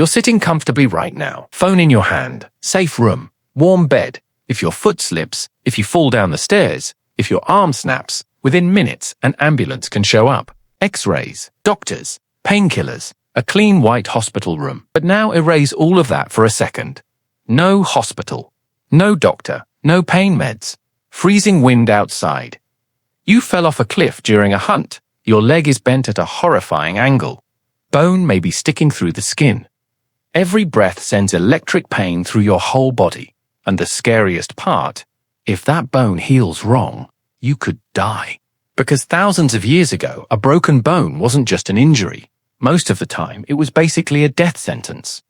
You're sitting comfortably right now, phone in your hand, safe room, warm bed. If your foot slips, if you fall down the stairs, if your arm snaps, within minutes an ambulance can show up. X-rays, doctors, painkillers, a clean white hospital room. But now erase all of that for a second. No hospital, no doctor, no pain meds, freezing wind outside. You fell off a cliff during a hunt. Your leg is bent at a horrifying angle. Bone may be sticking through the skin. Every breath sends electric pain through your whole body. And the scariest part, if that bone heals wrong, you could die. Because thousands of years ago, a broken bone wasn't just an injury. Most of the time, it was basically a death sentence.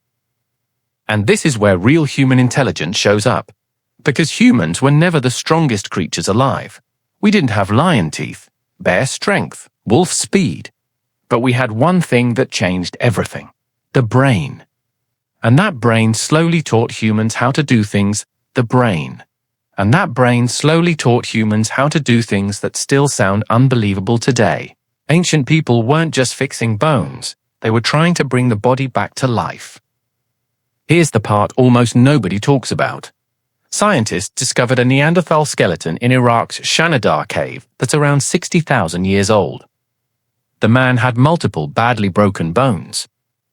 And this is where real human intelligence shows up. Because humans were never the strongest creatures alive. We didn't have lion teeth, bear strength, wolf speed. But we had one thing that changed everything: the brain. And that brain slowly taught humans how to do things, the brain. And that brain slowly taught humans how to do things that still sound unbelievable today. Ancient people weren't just fixing bones, they were trying to bring the body back to life. Here's the part almost nobody talks about. Scientists discovered a Neanderthal skeleton in Iraq's Shanidar cave that's around 60,000 years old. The man had multiple badly broken bones.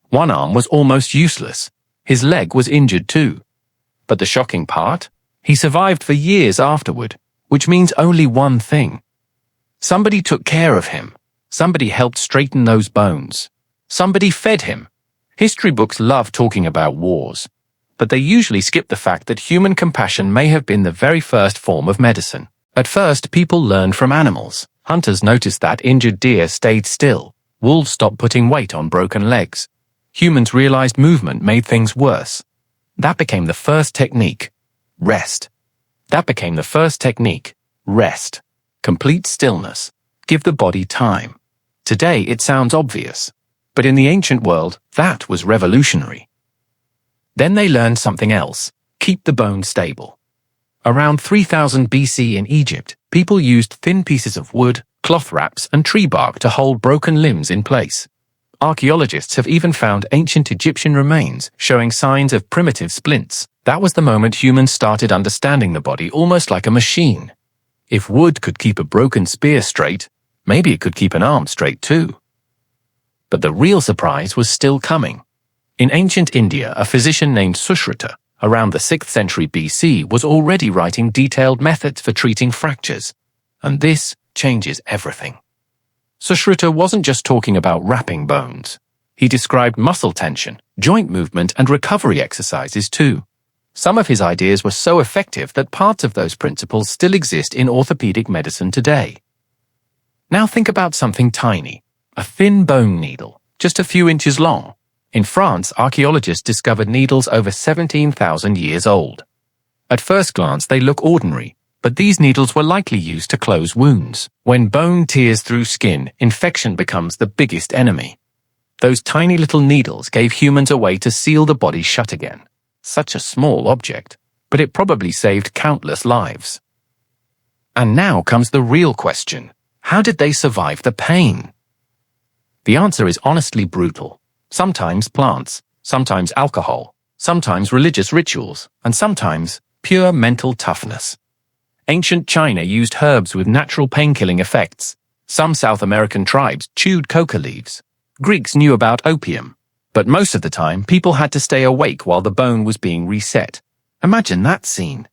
One arm was almost useless. His leg was injured too. But the shocking part? He survived for years afterward, which means only one thing. Somebody took care of him. Somebody helped straighten those bones. Somebody fed him. History books love talking about wars, but they usually skip the fact that human compassion may have been the very first form of medicine. At first, people learned from animals. Hunters noticed that injured deer stayed still. Wolves stopped putting weight on broken legs. Humans realized movement made things worse. That became the first technique: rest. That became the first technique: rest. Complete stillness. Give the body time. Today it sounds obvious, but in the ancient world, that was revolutionary. Then they learned something else: keep the bone stable. Around 3000 BC in Egypt, people used thin pieces of wood, cloth wraps, and tree bark to hold broken limbs in place. Archaeologists have even found ancient Egyptian remains showing signs of primitive splints. That was the moment humans started understanding the body almost like a machine. If wood could keep a broken spear straight, maybe it could keep an arm straight too. But the real surprise was still coming. In ancient India, a physician named Sushruta, around the 6th century BC, was already writing detailed methods for treating fractures. And this changes everything. Sushruta wasn't just talking about wrapping bones. He described muscle tension, joint movement, and recovery exercises too. Some of his ideas were so effective that parts of those principles still exist in orthopedic medicine today. Now think about something tiny, a thin bone needle, just a few inches long. In France, archaeologists discovered needles over 17,000 years old. At first glance, they look ordinary, but these needles were likely used to close wounds. When bone tears through skin, infection becomes the biggest enemy. Those tiny little needles gave humans a way to seal the body shut again. Such a small object, but it probably saved countless lives. And now comes the real question: how did they survive the pain? The answer is honestly brutal. Sometimes plants, sometimes alcohol, sometimes religious rituals, and sometimes pure mental toughness. Ancient China used herbs with natural pain-killing effects. Some South American tribes chewed coca leaves. Greeks knew about opium. But most of the time, people had to stay awake while the bone was being reset. Imagine that scene.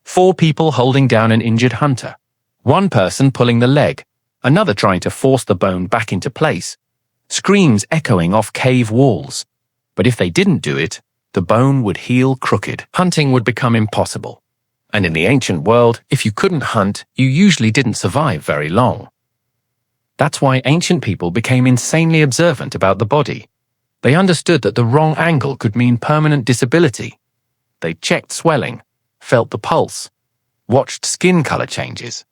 4 people holding down an injured hunter. One person pulling the leg, another trying to force the bone back into place. Screams echoing off cave walls. But if they didn't do it, the bone would heal crooked. Hunting would become impossible. And in the ancient world, if you couldn't hunt, you usually didn't survive very long. That's why ancient people became insanely observant about the body. They understood that the wrong angle could mean permanent disability. They checked swelling, felt the pulse, watched skin color changes.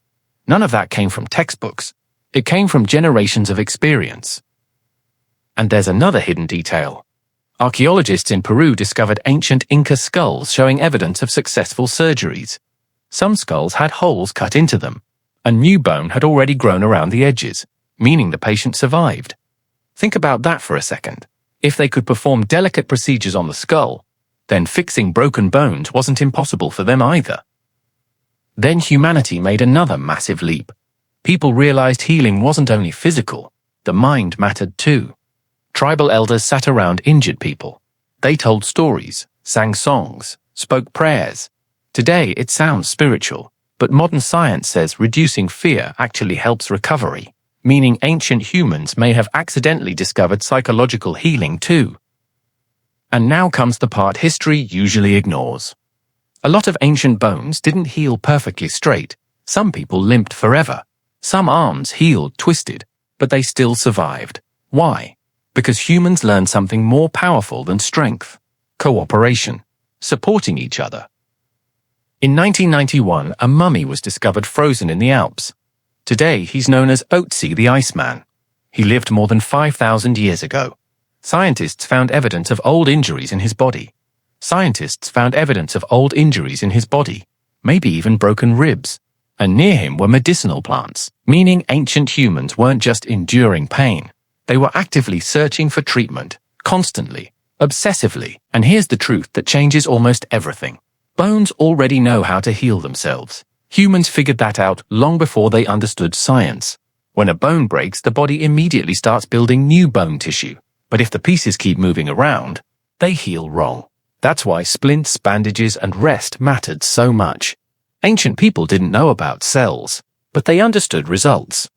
None of that came from textbooks. It came from generations of experience. And there's another hidden detail. Archaeologists in Peru discovered ancient Inca skulls showing evidence of successful surgeries. Some skulls had holes cut into them. A new bone had already grown around the edges, meaning the patient survived. Think about that for a second. If they could perform delicate procedures on the skull, then fixing broken bones wasn't impossible for them either. Then humanity made another massive leap. People realized healing wasn't only physical, the mind mattered too. Tribal elders sat around injured people. They told stories, sang songs, spoke prayers. Today it sounds spiritual, but modern science says reducing fear actually helps recovery, meaning ancient humans may have accidentally discovered psychological healing too. And now comes the part history usually ignores. A lot of ancient bones didn't heal perfectly straight. Some people limped forever. Some arms healed twisted, but they still survived. Why? Because humans learned something more powerful than strength: cooperation, supporting each other. In 1991, a mummy was discovered frozen in the Alps. Today, he's known as Otzi the Iceman. He lived more than 5,000 years ago. Scientists found evidence of old injuries in his body. Maybe even broken ribs. And near him were medicinal plants, meaning ancient humans weren't just enduring pain. They were actively searching for treatment, constantly, obsessively. And here's the truth that changes almost everything. Bones already know how to heal themselves. Humans figured that out long before they understood science. When a bone breaks, the body immediately starts building new bone tissue. But if the pieces keep moving around, they heal wrong. That's why splints, bandages, and rest mattered so much. Ancient people didn't know about cells, but they understood results.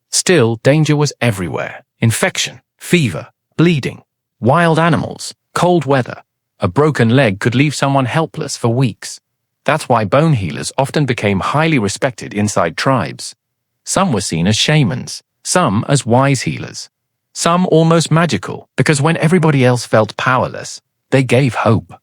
Still, danger was everywhere. Infection, fever, bleeding, wild animals, cold weather. A broken leg could leave someone helpless for weeks. That's why bone healers often became highly respected inside tribes. Some were seen as shamans, some as wise healers, some almost magical, because when everybody else felt powerless, they gave hope.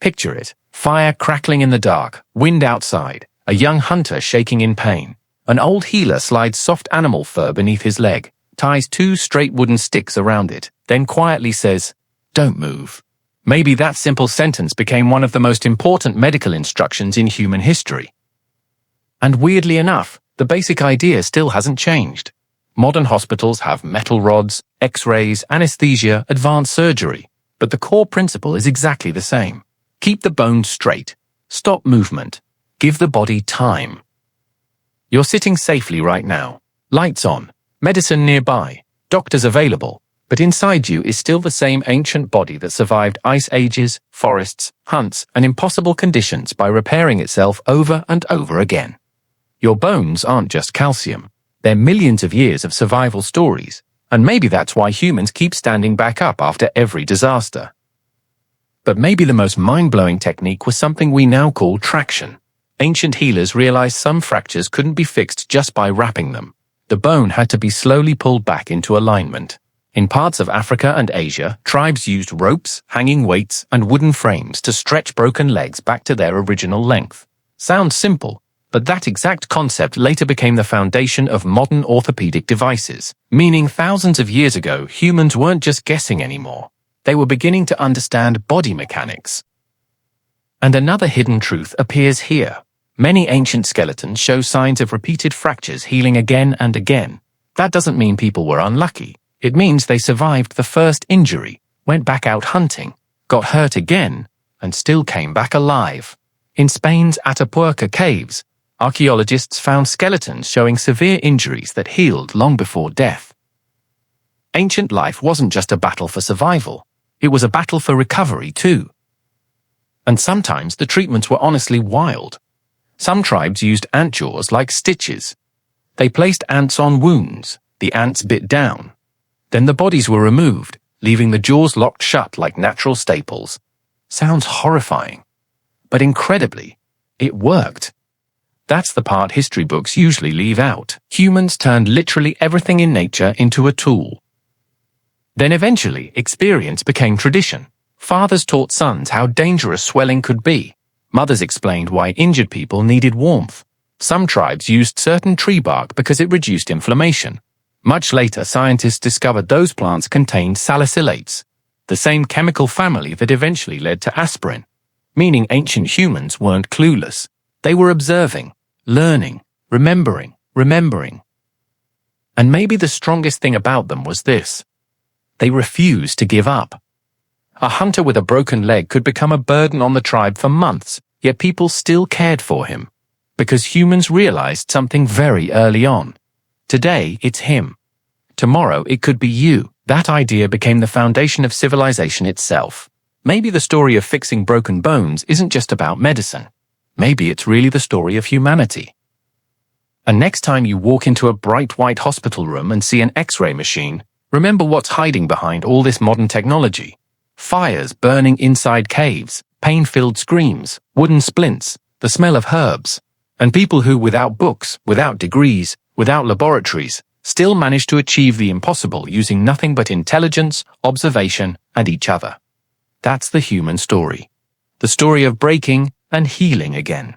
Picture it: fire crackling in the dark, wind outside, a young hunter shaking in pain. An old healer slides soft animal fur beneath his leg, ties 2 straight wooden sticks around it, then quietly says, "Don't move." Maybe that simple sentence became one of the most important medical instructions in human history. And weirdly enough, the basic idea still hasn't changed. Modern hospitals have metal rods, X-rays, anesthesia, advanced surgery, but the core principle is exactly the same. Keep the bones straight, stop movement, give the body time. You're sitting safely right now, lights on, medicine nearby, doctors available, but inside you is still the same ancient body that survived ice ages, forests, hunts, and impossible conditions by repairing itself over and over again. Your bones aren't just calcium. They're millions of years of survival stories, and maybe that's why humans keep standing back up after every disaster. But maybe the most mind-blowing technique was something we now call traction. Ancient healers realized some fractures couldn't be fixed just by wrapping them. The bone had to be slowly pulled back into alignment. In parts of Africa and Asia, tribes used ropes, hanging weights, and wooden frames to stretch broken legs back to their original length. Sounds simple, but that exact concept later became the foundation of modern orthopedic devices, meaning thousands of years ago, humans weren't just guessing anymore. They were beginning to understand body mechanics. And another hidden truth appears here. Many ancient skeletons show signs of repeated fractures healing again and again. That doesn't mean people were unlucky. It means they survived the first injury, went back out hunting, got hurt again, and still came back alive. In Spain's Atapuerca caves, archaeologists found skeletons showing severe injuries that healed long before death. Ancient life wasn't just a battle for survival. It was a battle for recovery too. And sometimes the treatments were honestly wild. Some tribes used ant jaws like stitches. They placed ants on wounds, the ants bit down. Then the bodies were removed, leaving the jaws locked shut like natural staples. Sounds horrifying. But incredibly, it worked. That's the part history books usually leave out. Humans turned literally everything in nature into a tool. Then eventually, experience became tradition. Fathers taught sons how dangerous swelling could be. Mothers explained why injured people needed warmth. Some tribes used certain tree bark because it reduced inflammation. Much later, scientists discovered those plants contained salicylates, the same chemical family that eventually led to aspirin, meaning ancient humans weren't clueless. They were observing, learning, remembering. And maybe the strongest thing about them was this: They refused to give up. A hunter with a broken leg could become a burden on the tribe for months, yet people still cared for him. Because humans realized something very early on. Today, it's him. Tomorrow, it could be you. That idea became the foundation of civilization itself. Maybe the story of fixing broken bones isn't just about medicine. Maybe it's really the story of humanity. And next time you walk into a bright white hospital room and see an X-ray machine, remember what's hiding behind all this modern technology. Fires burning inside caves, pain-filled screams, wooden splints, the smell of herbs, and people who, without books, without degrees, without laboratories, still manage to achieve the impossible using nothing but intelligence, observation, and each other. That's the human story. The story of breaking and healing again.